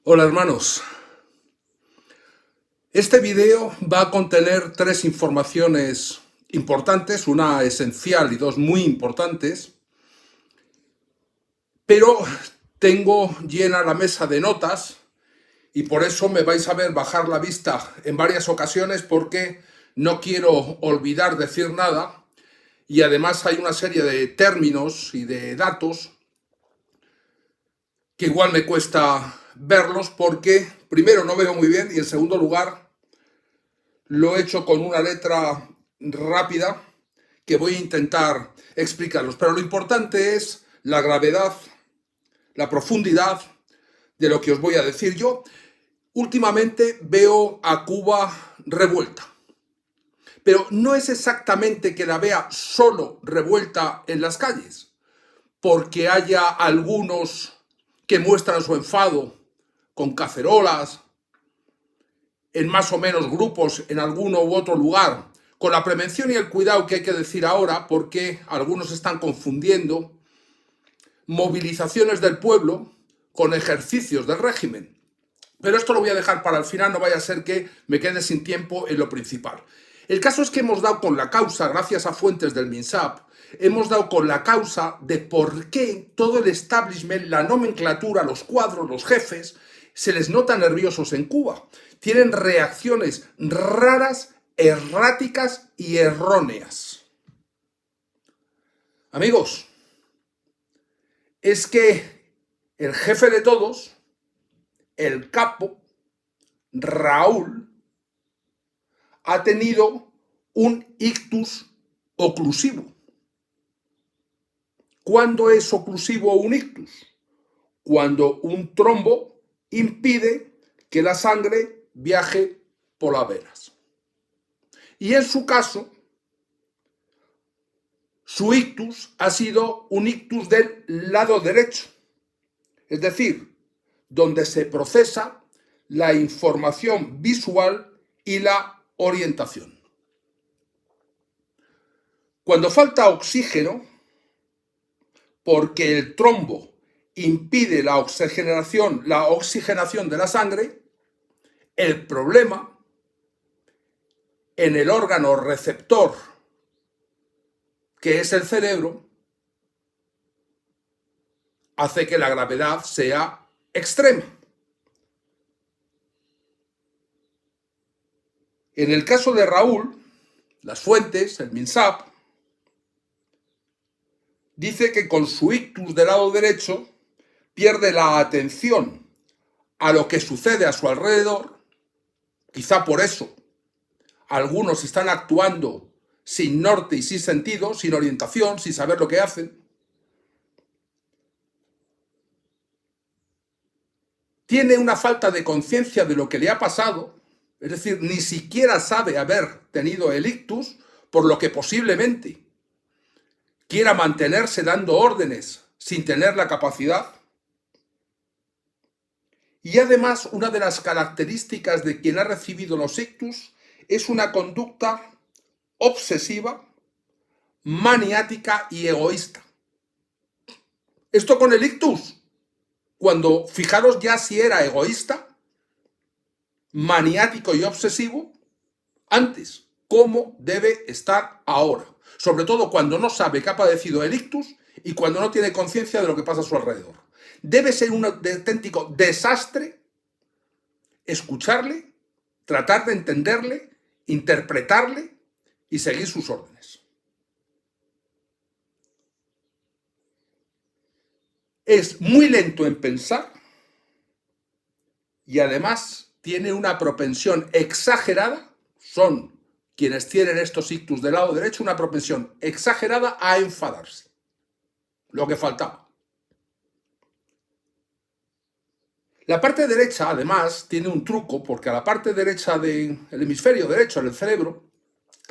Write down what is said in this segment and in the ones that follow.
Hola hermanos, este vídeo va a contener tres informaciones importantes, una esencial y dos muy importantes, pero tengo llena la mesa de notas y por eso me vais a ver bajar la vista en varias ocasiones porque no quiero olvidar decir nada y además hay una serie de términos y de datos que igual me cuesta verlos porque primero no veo muy bien y en segundo lugar lo he hecho con una letra rápida que voy a intentar explicarlos. Pero lo importante es la gravedad, la profundidad de lo que os voy a decir. Yo últimamente veo a Cuba revuelta, pero no es exactamente que la vea solo revuelta en las calles, porque haya algunos que muestran su enfado con cacerolas, en más o menos grupos en alguno u otro lugar, con la prevención y el cuidado que hay que decir ahora, porque algunos están confundiendo movilizaciones del pueblo con ejercicios del régimen. Pero esto lo voy a dejar para el final, no vaya a ser que me quede sin tiempo en lo principal. El caso es que hemos dado con la causa, gracias a fuentes del MINSAP, hemos dado con la causa de por qué todo el establishment, la nomenclatura, los cuadros, los jefes, se les nota nerviosos en Cuba. Tienen reacciones raras, erráticas y erróneas. Amigos, es que el jefe de todos, el capo, Raúl, ha tenido un ictus oclusivo. ¿Cuándo es oclusivo un ictus? Cuando un trombo impide que la sangre viaje por las venas. Y en su caso, su ictus ha sido un ictus del lado derecho, es decir, donde se procesa la información visual y la orientación. Cuando falta oxígeno, porque el trombo impide la oxigenación de la sangre, el problema en el órgano receptor, que es el cerebro, hace que la gravedad sea extrema. En el caso de Raúl, las fuentes, el MINSAP, dice que con su ictus del lado derecho pierde la atención a lo que sucede a su alrededor, quizá por eso algunos están actuando sin norte y sin sentido, sin orientación, sin saber lo que hacen. Tiene una falta de conciencia de lo que le ha pasado, es decir, ni siquiera sabe haber tenido el ictus, por lo que posiblemente quiera mantenerse dando órdenes sin tener la capacidad. Y además, una de las características de quien ha recibido los ictus es una conducta obsesiva, maniática y egoísta. Esto con el ictus, cuando fijaros ya si era egoísta, maniático y obsesivo, antes, ¿cómo debe estar ahora? Sobre todo cuando no sabe que ha padecido el ictus y cuando no tiene conciencia de lo que pasa a su alrededor. Debe ser un auténtico desastre escucharle, tratar de entenderle, interpretarle y seguir sus órdenes. Es muy lento en pensar y además tiene una propensión exagerada, son quienes tienen estos ictus del lado derecho, una propensión exagerada a enfadarse. Lo que faltaba. La parte derecha, además, tiene un truco, porque a la parte derecha del hemisferio derecho del cerebro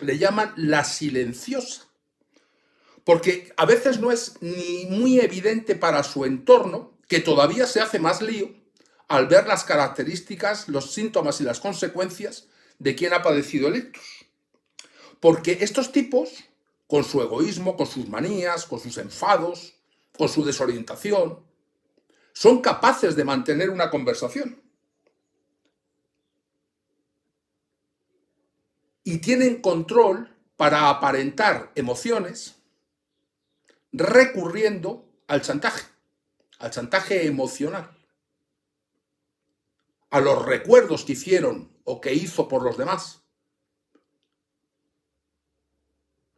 le llaman la silenciosa, porque a veces no es ni muy evidente para su entorno, que todavía se hace más lío al ver las características, los síntomas y las consecuencias de quien ha padecido el ictus. Porque estos tipos, con su egoísmo, con sus manías, con sus enfados, con su desorientación, son capaces de mantener una conversación. y tienen control para aparentar emociones recurriendo al chantaje emocional, a los recuerdos que hicieron o que hizo por los demás.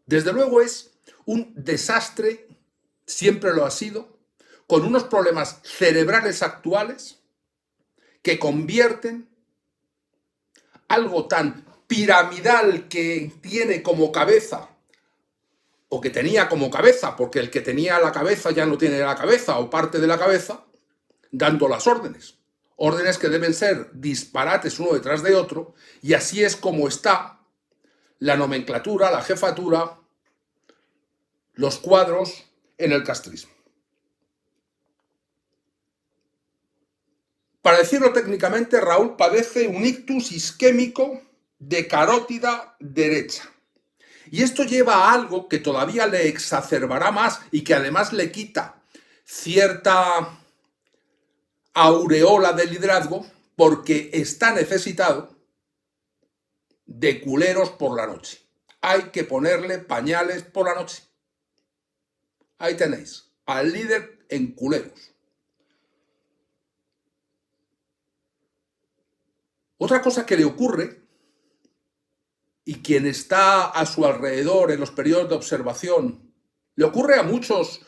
Desde luego es un desastre, siempre lo ha sido, con unos problemas cerebrales actuales que convierten algo tan piramidal que tiene como cabeza, o que tenía como cabeza, porque el que tenía la cabeza ya no tiene la cabeza o parte de la cabeza, dando las órdenes. Órdenes que deben ser disparates uno detrás de otro, y así es como está la nomenclatura, la jefatura, los cuadros en el castrismo. Para decirlo técnicamente, Raúl padece un ictus isquémico de carótida derecha. Y esto lleva a algo que todavía le exacerbará más y que además le quita cierta aureola de liderazgo, porque está necesitado de culeros por la noche. Hay que ponerle pañales por la noche. Ahí tenéis al líder en culeros. Otra cosa que le ocurre, y quien está a su alrededor en los periodos de observación, le ocurre a muchos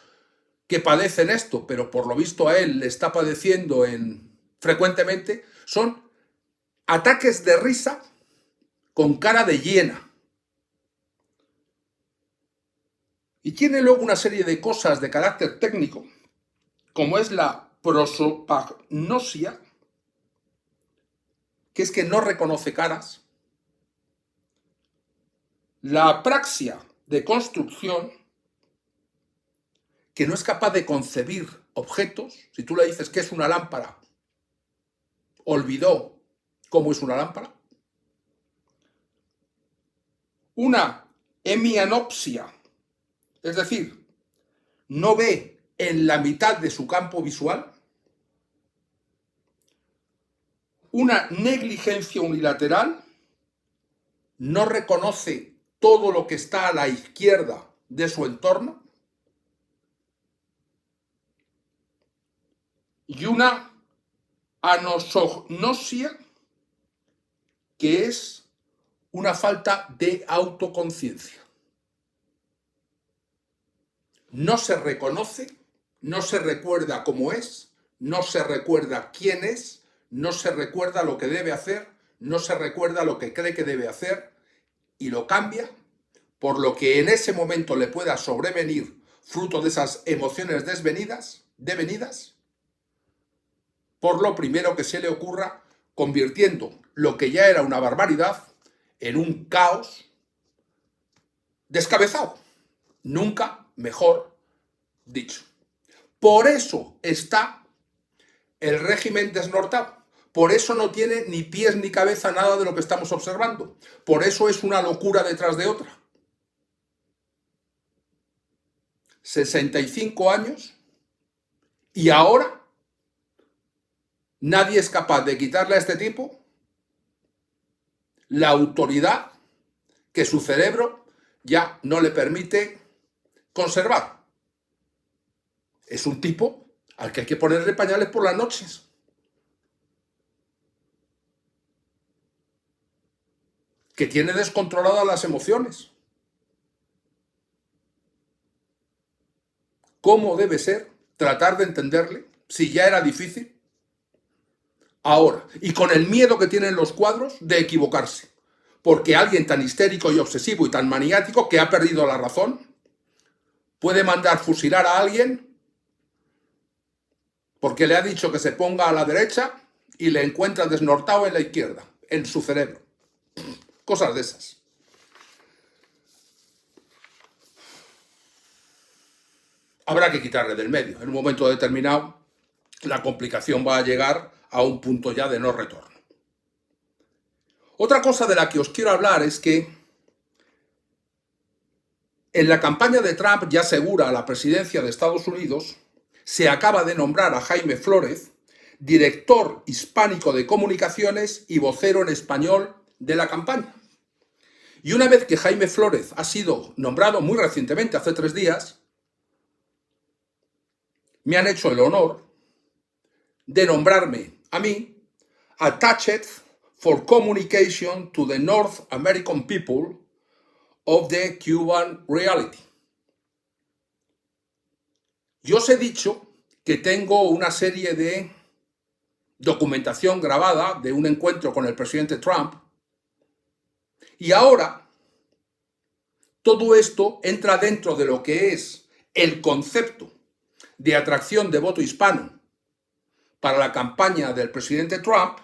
que padecen esto, pero por lo visto a él le está padeciendo frecuentemente, son ataques de risa con cara de hiena. Y tiene luego una serie de cosas de carácter técnico, como es la prosopagnosia, que es que no reconoce caras, la apraxia de construcción, que no es capaz de concebir objetos. Si tú le dices que es una lámpara, olvidó cómo es una lámpara. Una hemianopsia, es decir, no ve en la mitad de su campo visual. Una negligencia unilateral, no reconoce todo lo que está a la izquierda de su entorno. Y una anosognosia, que es una falta de autoconciencia. No se reconoce, no se recuerda cómo es, no se recuerda quién es, no se recuerda lo que debe hacer, no se recuerda lo que cree que debe hacer, y lo cambia por lo que en ese momento le pueda sobrevenir, fruto de esas emociones devenidas, por lo primero que se le ocurra, convirtiendo lo que ya era una barbaridad en un caos descabezado. Nunca mejor dicho. Por eso está el régimen desnortado. Por eso no tiene ni pies ni cabeza nada de lo que estamos observando. Por eso es una locura detrás de otra. 65 años y ahora nadie es capaz de quitarle a este tipo la autoridad que su cerebro ya no le permite conservar. Es un tipo al que hay que ponerle pañales por las noches. Que tiene descontroladas las emociones. ¿Cómo debe ser tratar de entenderle si ya era difícil? Ahora, y con el miedo que tienen los cuadros de equivocarse, porque alguien tan histérico y obsesivo y tan maniático que ha perdido la razón puede mandar fusilar a alguien porque le ha dicho que se ponga a la derecha y le encuentra desnortado en la izquierda, en su cerebro. Cosas de esas. Habrá que quitarle del medio. En un momento determinado, la complicación va a llegar a un punto ya de no retorno. Otra cosa de la que os quiero hablar es que en la campaña de Trump, ya segura a la presidencia de Estados Unidos, se acaba de nombrar a Jaime Flórez director hispánico de comunicaciones y vocero en español de la campaña. Y una vez que Jaime Flórez ha sido nombrado muy recientemente, hace 3 días, me han hecho el honor de nombrarme a mí Attached for Communication to the North American People of the Cuban Reality. Yo os he dicho que tengo una serie de documentación grabada de un encuentro con el presidente Trump, y ahora todo esto entra dentro de lo que es el concepto de atracción de voto hispano para la campaña del presidente Trump,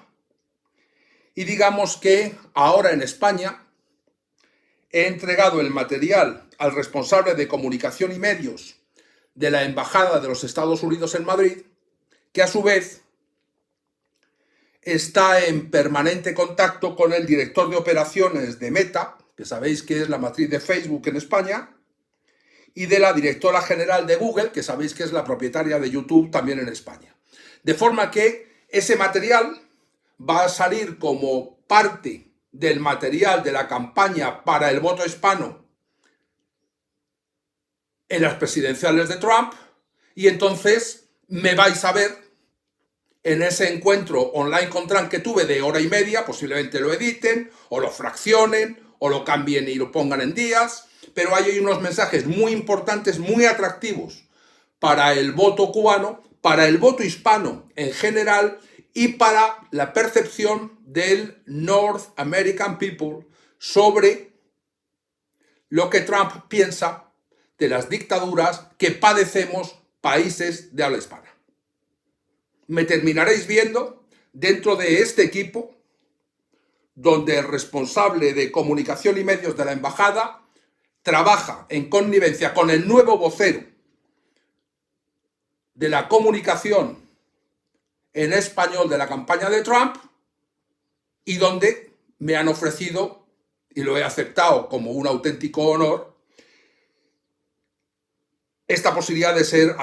y digamos que ahora en España he entregado el material al responsable de comunicación y medios de la Embajada de los Estados Unidos en Madrid, que a su vez está en permanente contacto con el director de operaciones de Meta, que sabéis que es la matriz de Facebook en España, y de la directora general de Google, que sabéis que es la propietaria de YouTube también en España. De forma que ese material va a salir como parte del material de la campaña para el voto hispano en las presidenciales de Trump, y entonces me vais a ver en ese encuentro online con Trump que tuve de hora y media. Posiblemente lo editen o lo fraccionen o lo cambien y lo pongan en días, pero hay unos mensajes muy importantes, muy atractivos para el voto cubano, para el voto hispano en general y para la percepción del North American People sobre lo que Trump piensa de las dictaduras que padecemos países de habla hispana. Me terminaréis viendo dentro de este equipo, donde el responsable de comunicación y medios de la embajada trabaja en connivencia con el nuevo vocero de la comunicación en español de la campaña de Trump, y donde me han ofrecido, y lo he aceptado como un auténtico honor, esta posibilidad de ser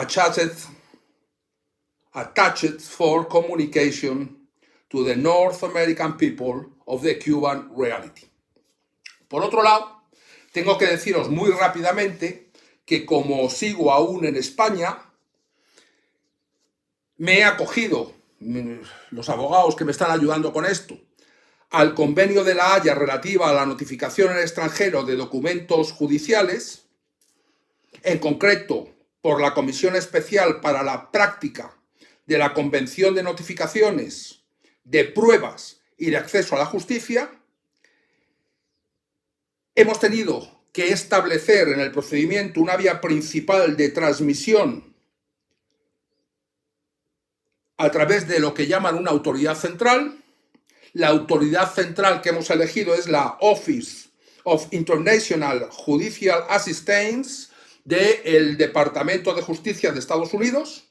attached for communication to the North American people of the Cuban reality. Por otro lado, tengo que deciros muy rápidamente que como sigo aún en España, me he acogido, los abogados que me están ayudando con esto, al convenio de La Haya relativa a la notificación en el extranjero de documentos judiciales, en concreto por la Comisión Especial para la Práctica de la Convención de Notificaciones de Pruebas y de Acceso a la Justicia. Hemos tenido que establecer en el procedimiento una vía principal de transmisión a través de lo que llaman una autoridad central. La autoridad central que hemos elegido es la Office of International Judicial Assistance del Departamento de Justicia de Estados Unidos,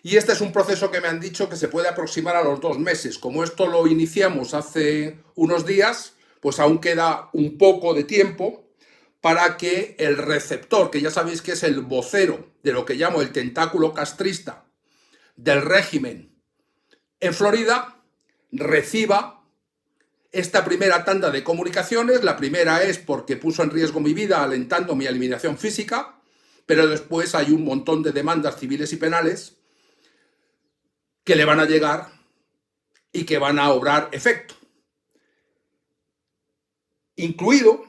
y este es un proceso que me han dicho que se puede aproximar a los 2 meses. Como esto lo iniciamos hace unos días, pues aún queda un poco de tiempo para que el receptor, que ya sabéis que es el vocero de lo que llamo el tentáculo castrista del régimen en Florida, reciba esta primera tanda de comunicaciones. La primera es porque puso en riesgo mi vida alentando mi eliminación física, pero después hay un montón de demandas civiles y penales que le van a llegar y que van a obrar efecto, incluido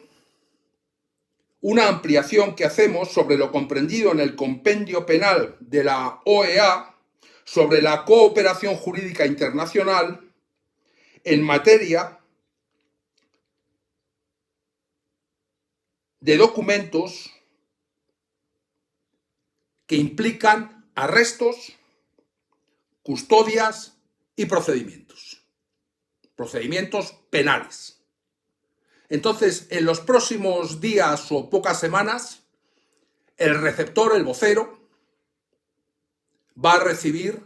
una ampliación que hacemos sobre lo comprendido en el compendio penal de la OEA sobre la cooperación jurídica internacional en materia de documentos que implican arrestos, custodias y procedimientos penales. Entonces, en los próximos días o pocas semanas, el receptor, el vocero, va a recibir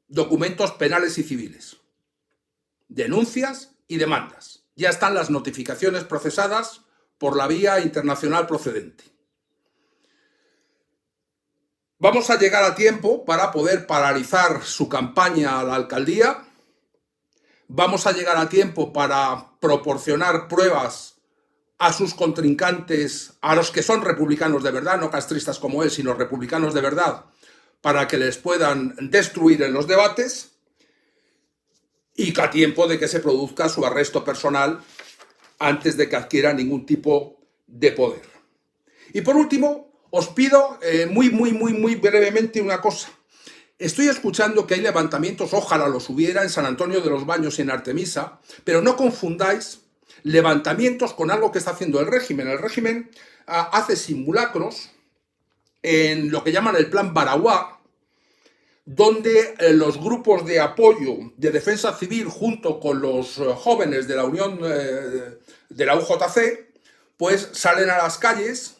documentos penales y civiles, denuncias y demandas. Ya están las notificaciones procesadas por la vía internacional procedente. Vamos a llegar a tiempo para poder paralizar su campaña a la alcaldía. Vamos a llegar a tiempo para proporcionar pruebas a sus contrincantes, a los que son republicanos de verdad, no castristas como él, sino republicanos de verdad, para que les puedan destruir en los debates, y que a tiempo de que se produzca su arresto personal antes de que adquiera ningún tipo de poder. Y por último, os pido muy brevemente una cosa. Estoy escuchando que hay levantamientos, ojalá los hubiera, en San Antonio de los Baños y en Artemisa, pero no confundáis levantamientos con algo que está haciendo el régimen. El régimen hace simulacros en lo que llaman el plan Baraguá, donde los grupos de apoyo de defensa civil junto con los jóvenes de la Unión de la UJC, pues salen a las calles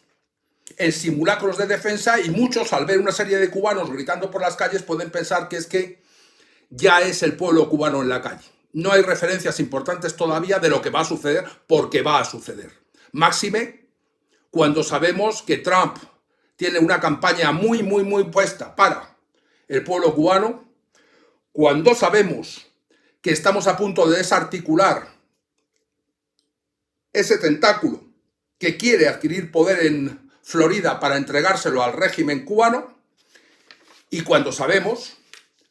en simulacros de defensa, y muchos, al ver una serie de cubanos gritando por las calles, pueden pensar que es que ya es el pueblo cubano en la calle. No hay referencias importantes todavía de lo que va a suceder, porque va a suceder. Máxime cuando sabemos que Trump tiene una campaña muy puesta para el pueblo cubano, cuando sabemos que estamos a punto de desarticular ese tentáculo que quiere adquirir poder en Florida para entregárselo al régimen cubano, y cuando sabemos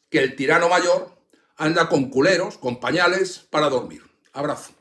que el tirano mayor anda con culeros, con pañales para dormir. Abrazo.